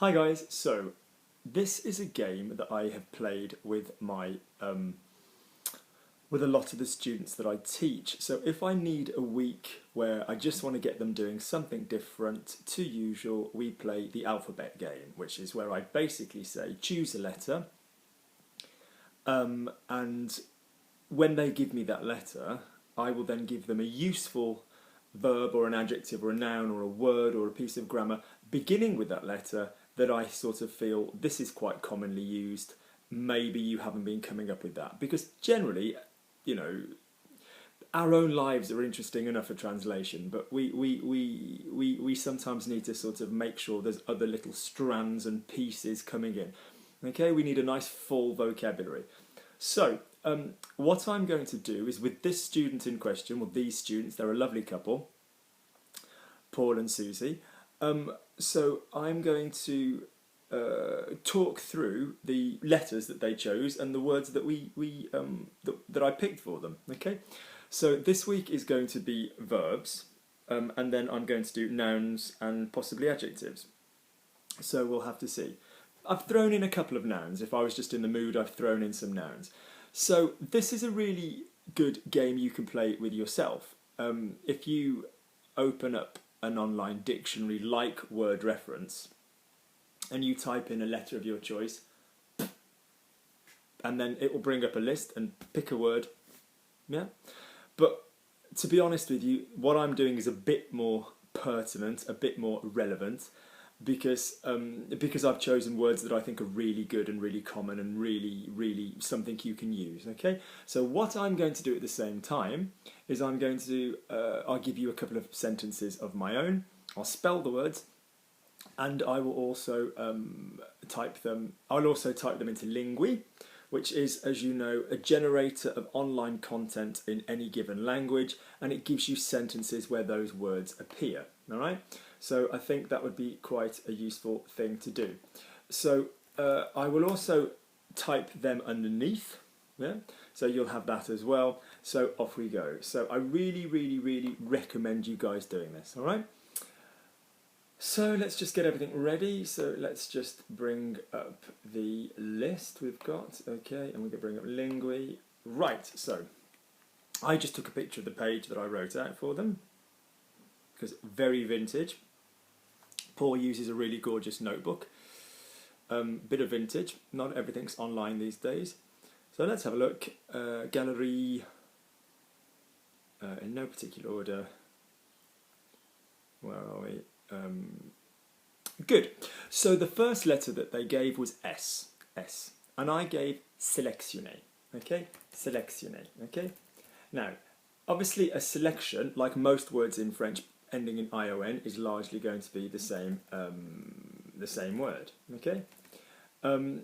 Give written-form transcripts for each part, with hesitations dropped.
Hi guys, so this is a game that I have played with my with a lot of the students that I teach. So if I need a week where I just want to get them doing something different to usual, we play the alphabet game, which is where I basically say choose a letter, and when they give me that letter, I will then give them a useful verb or an adjective or a noun or a word or a piece of grammar beginning with that letter that I sort of feel this is quite commonly used. Maybe you haven't been coming up with that, because generally, you know, our own lives are interesting enough for translation, but we sometimes need to sort of make sure there's other little strands and pieces coming in. Okay, we need a nice full vocabulary. So what I'm going to do is, with this student in question, well, these students, they're a lovely couple, Paul and Susie. So I'm going to talk through the letters that they chose and the words that that I picked for them. Okay, so this week is going to be verbs, and then I'm going to do nouns and possibly adjectives. So we'll have to see. I've thrown in a couple of nouns. If I was just in the mood, I've thrown in some nouns. So this is a really good game you can play with yourself. If you open up an online dictionary like Word Reference and you type in a letter of your choice, and then it will bring up a list and pick a word. Yeah, but to be honest with you, what I'm doing is a bit more pertinent, a bit more relevant, because I've chosen words that I think are really good and really common and really something you can use. Okay, so what I'm going to do at the same time is I'm going to I'll give you a couple of sentences of my own. I'll spell the words, and I will also type them. I'll also type them into Lingui, which is, as you know, a generator of online content in any given language, and it gives you sentences where those words appear. All right. So I think that would be quite a useful thing to do. So I will also type them underneath. Yeah. So you'll have that as well. So off we go. So I really recommend you guys doing this. All right. So let's just get everything ready. So let's just bring up the list we've got. Okay, and we can bring up Lingui. Right. So I just took a picture of the page that I wrote out for them, because very vintage. Paul uses a really gorgeous notebook. Bit of vintage. Not everything's online these days. So let's have a look. Gallery, in no particular order. Where are we? Good. So the first letter that they gave was S. S. And I gave sélectionner. Okay? Sélectionner. Okay? Now, obviously a selection, like most words in French ending in ION, is largely going to be the same word. Okay? Can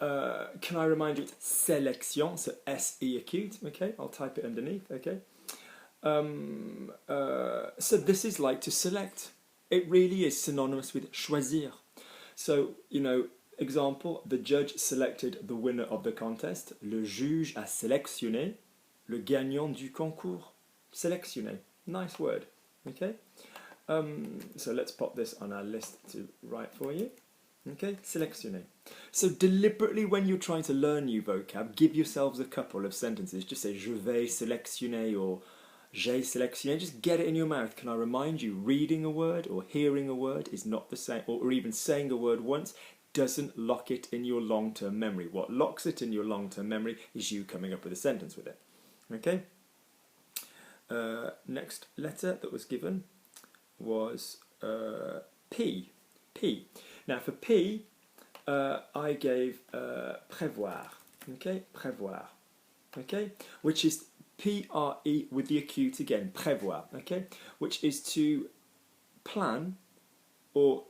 I remind you, it's sélection, so S-E acute. Okay? I'll type it underneath. Okay? So this is like to select. It really is synonymous with choisir. So, you know, example, the judge selected the winner of the contest. Le juge a sélectionné le gagnant du concours. Sélectionner. Nice word. Okay? So let's pop this on our list to write for you. Okay? Sélectionner. So deliberately, when you're trying to learn new vocab, give yourselves a couple of sentences. Just say je vais sélectionner or j'ai sélectionné. Just get it in your mouth. Can I remind you, reading a word or hearing a word is not the same, or even saying a word once doesn't lock it in your long-term memory. What locks it in your long-term memory is you coming up with a sentence with it. Okay? Next letter that was given was P. P. Now for P, I gave prévoir. Okay? Prévoir. Okay? Which is P-R-E with the acute again, prévoir, okay? Which is to plan or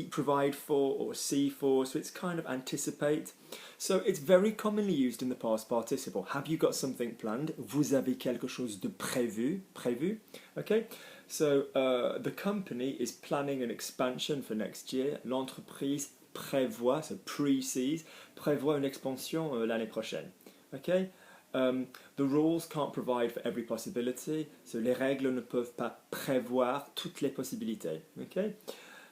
provide for or see for, so it's kind of anticipate. So it's very commonly used in the past participle. Have you got something planned? Vous avez quelque chose de prévu, prévu, okay? So the company is planning an expansion for next year. L'entreprise prévoit, so pre-sees, prévoit une expansion l'année prochaine, okay? The rules can't provide for every possibility, so les règles ne peuvent pas prévoir toutes les possibilités. Okay?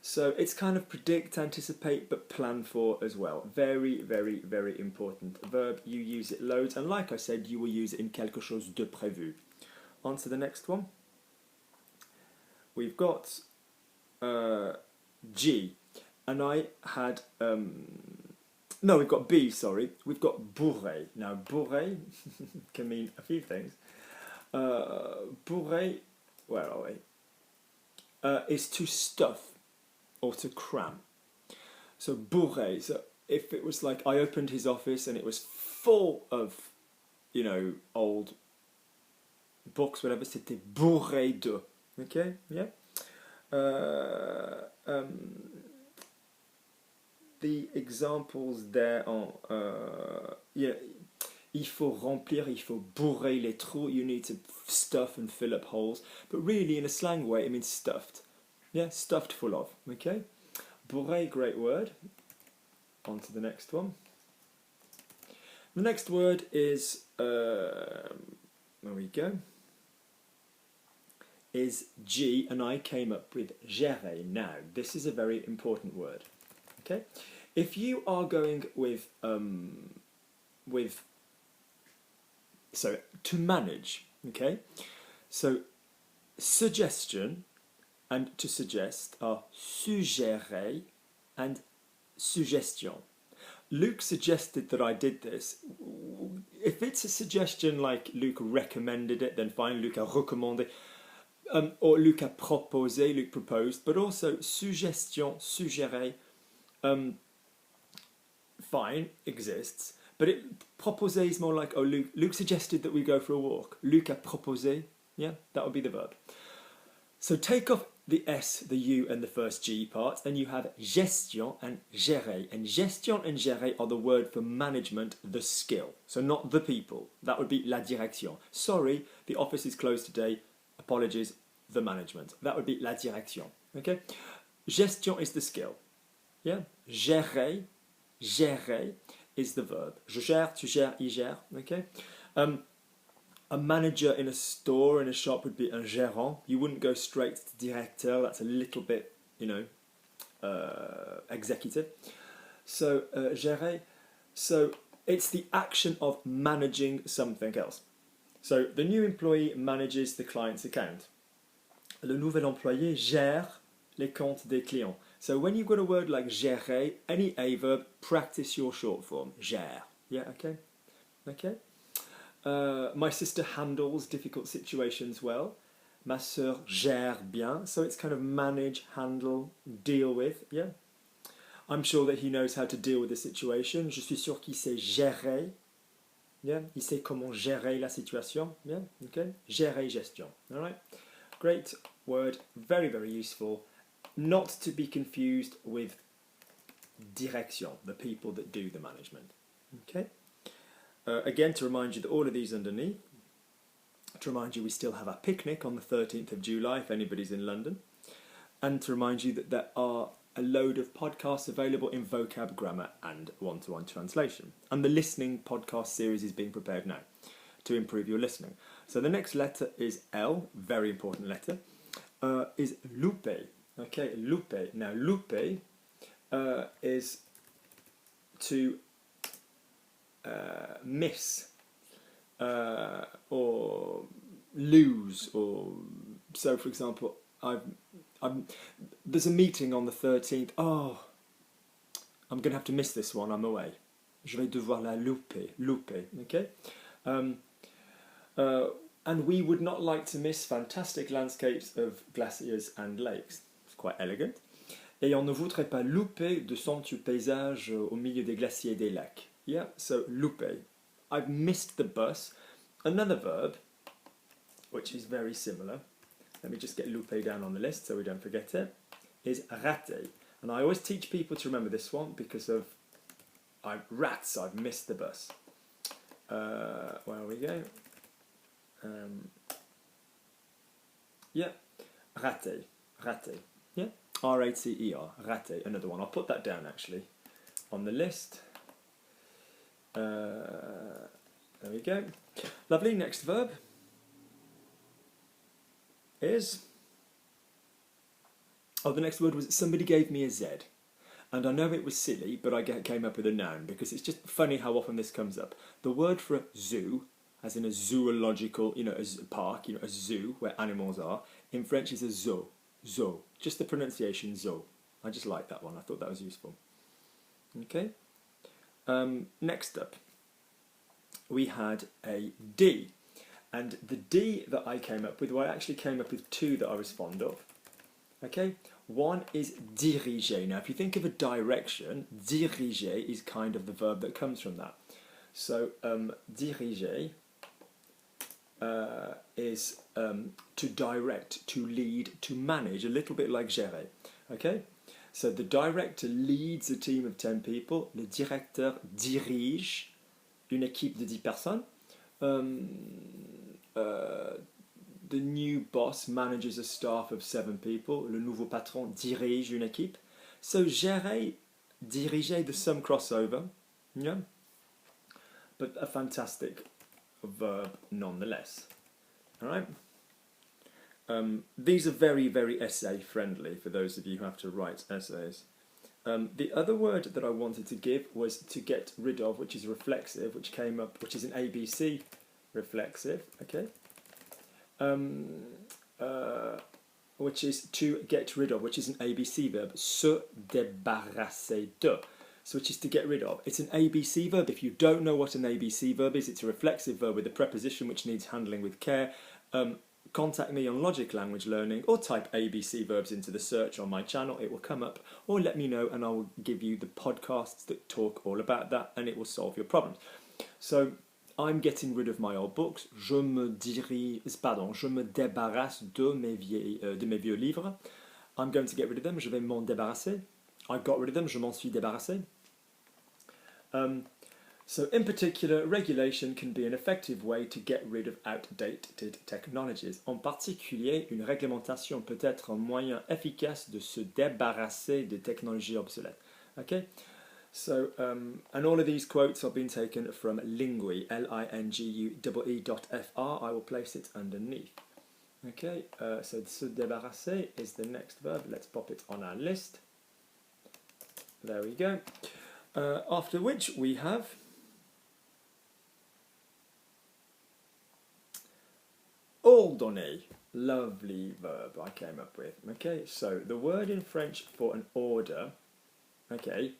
So it's kind of predict, anticipate, but plan for as well. Very, very, very important verb. You use it loads, and like I said, you will use it in quelque chose de prévu. On to the next one. We've got G, and I had no, we've got B. Sorry, we've got bourrer. Now, bourrer can mean a few things. Bourrer, where are we? Is to stuff or to cram. So bourrer. So if it was like I opened his office and it was full of, you know, old books, whatever, c'était bourré de. Okay, yeah. The examples there are, yeah, il faut remplir, il faut bourrer les trous, you need to stuff and fill up holes. But really, in a slang way, it means stuffed. Yeah, stuffed full of, okay? Bourrer, great word. On to the next one. The next word is, there we go, is G, and I came up with gérer. Now, this is a very important word. Okay, if you are going with so to manage, okay, so suggestion and to suggest are suggérer and suggestion. Luke suggested that I did this. If it's a suggestion like Luke recommended it, then fine, Luke a recommandé. Or Luke a proposé, Luke proposed, but also suggestion, suggérer, fine, exists, but proposé is more like, oh, Luke suggested that we go for a walk. Luke a proposé, yeah, that would be the verb. So take off the S, the U, and the first G part, and you have gestion and gérer. And gestion and gérer are the word for management, the skill. So not the people. That would be la direction. Sorry, the office is closed today. Apologies, the management. That would be la direction. Okay? Gestion is the skill. Yeah? Gérer, gérer is the verb. Je gère, tu gères, il gère. Okay? A manager in a store, in a shop, would be un gérant. You wouldn't go straight to directeur. That's a little bit, you know, executive. So, gérer. So, it's the action of managing something else. So, the new employee manages the client's account. Le nouvel employé gère les comptes des clients. So, when you've got a word like gérer, any A verb, practice your short form. Gère. Yeah, okay? Okay? My sister handles difficult situations well. Ma sœur gère bien. So it's kind of manage, handle, deal with. Yeah. I'm sure that he knows how to deal with the situation. Je suis sûr qu'il sait gérer. Yeah. Il sait comment gérer la situation. Yeah. Okay. Gérer, gestion. All right. Great word. Very, very useful. Not to be confused with direction, the people that do the management. Okay. Again, to remind you that all of these underneath, to remind you we still have our picnic on the 13th of July if anybody's in London, and to remind you that there are a load of podcasts available in vocab, grammar and one-to-one translation. And the listening podcast series is being prepared now to improve your listening. So the next letter is L, very important letter, is louper. Okay, louper. Now louper is to miss or lose, or so for example there's a meeting on the 13th. Oh, I'm going to have to miss this one, I'm away. Je vais devoir la louper, okay? And we would not like to miss fantastic landscapes of glaciers and lakes. It's quite elegant. Et on ne voudrait pas louper de somptueux paysages au milieu des glaciers et des lacs. Yeah, so louper. I've missed the bus. Another verb, which is very similar, let me just get louper down on the list so we don't forget it, is rater. And I always teach people to remember this one because of I've missed the bus. Where we go? Yeah, rater. Yeah, R-A-T-E-R, rater, another one. I'll put that down actually on the list. There we go. Lovely. Next verb is Oh, the next word was somebody gave me a Z. And I know it was silly, but I came up with a noun because it's just funny how often this comes up. The word for a zoo, as in a zoological, a park, a zoo where animals are, in French is a zoo. Zoo. Just the pronunciation zoo. I just like that one. I thought that was useful. Okay. Next up, we had a D. And the D that I came up with, well, I actually came up with two that I was fond of. Okay. One is diriger. Now, if you think of a direction, diriger is kind of the verb that comes from that. So, diriger is to direct, to lead, to manage, a little bit like gérer. Okay? So, the director leads a team of 10 people. Le directeur dirige une équipe de 10 personnes. The new boss manages a staff of 7 people. Le nouveau patron dirige une équipe. So gérer, diriger, there's some crossover, yeah, but a fantastic verb nonetheless. All right. These are very, very essay friendly for those of you who have to write essays. The other word that I wanted to give was to get rid of, which is reflexive, which came up, which is an ABC reflexive. Okay. Which is to get rid of, which is an ABC verb, se débarrasser de, so which is to get rid of. It's an ABC verb. If you don't know what an ABC verb is, it's a reflexive verb with a preposition which needs handling with care. Contact me on Logic Language Learning or type ABC verbs into the search on my channel. It will come up, or let me know and I will give you the podcasts that talk all about that and it will solve your problems. So, I'm getting rid of my old books. Je me débarrasse de mes vieux livres. I'm going to get rid of them. Je vais m'en débarrasser. I got rid of them. Je m'en suis débarrassé. So, in particular, regulation can be an effective way to get rid of outdated technologies. En particulier, une réglementation peut être un moyen efficace de se débarrasser des technologies obsolètes. Okay? So, and all of these quotes have been taken from Lingui, lingue.fr. I will place it underneath. Okay, so se débarrasser is the next verb. Let's pop it on our list. There we go. After which we have ordonner. Lovely verb I came up with. Okay, so the word in French for an order, okay,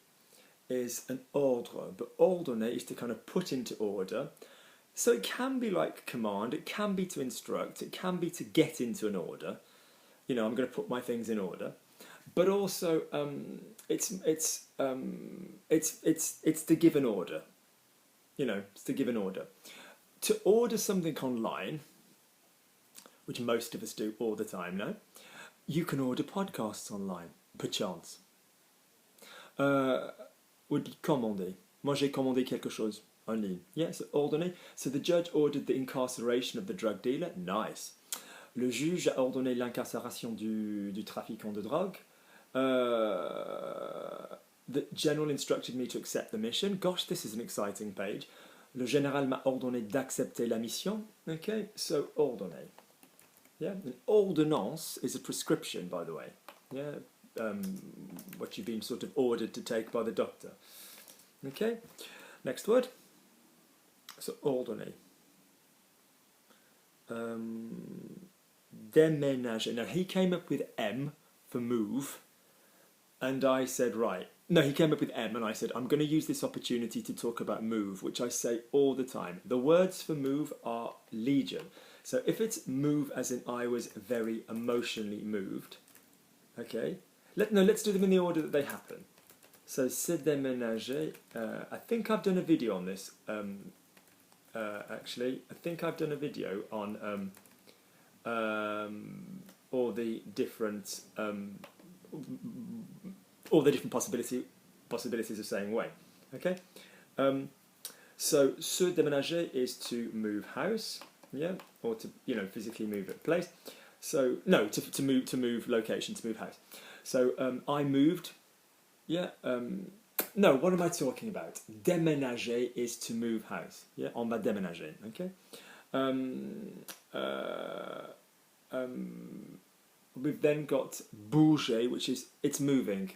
is an ordre, but ordonner is to kind of put into order. So it can be like command, it can be to instruct, it can be to get into an order. I'm going to put my things in order. But also, it's to give an order. It's to give an order. To order something online, which most of us do all the time now, you can order podcasts online, perchance. Would commander. Moi j'ai commandé quelque chose en ligne. Yeah, so ordonner. So the judge ordered the incarceration of the drug dealer. Nice. Le juge a ordonné l'incarcération du trafiquant de drogue. The general instructed me to accept the mission. Gosh, this is an exciting page. Le général m'a ordonné d'accepter la mission. Okay, so ordonner. Yeah, an ordonnance is a prescription, by the way. Yeah. What you've been sort of ordered to take by the doctor. Okay, next word. So, ordonner. Déménager. Now, he came up with M for move, and I said, right. No, he came up with M, and I said, I'm going to use this opportunity to talk about move, which I say all the time. The words for move are legion. So, if it's move as in I was very emotionally moved, okay. Let's do them in the order that they happen. So, se déménager. I think I've done a video on this. Actually, I think I've done a video on all the different possibilities of saying way. Okay. So, se déménager is to move house. Yeah, or to physically move a place. So no, to move location, to move house. So I moved. Yeah. No, what am I talking about? Déménager is to move house. Yeah, on va déménager. Okay. we've then got bouger, which is it's moving.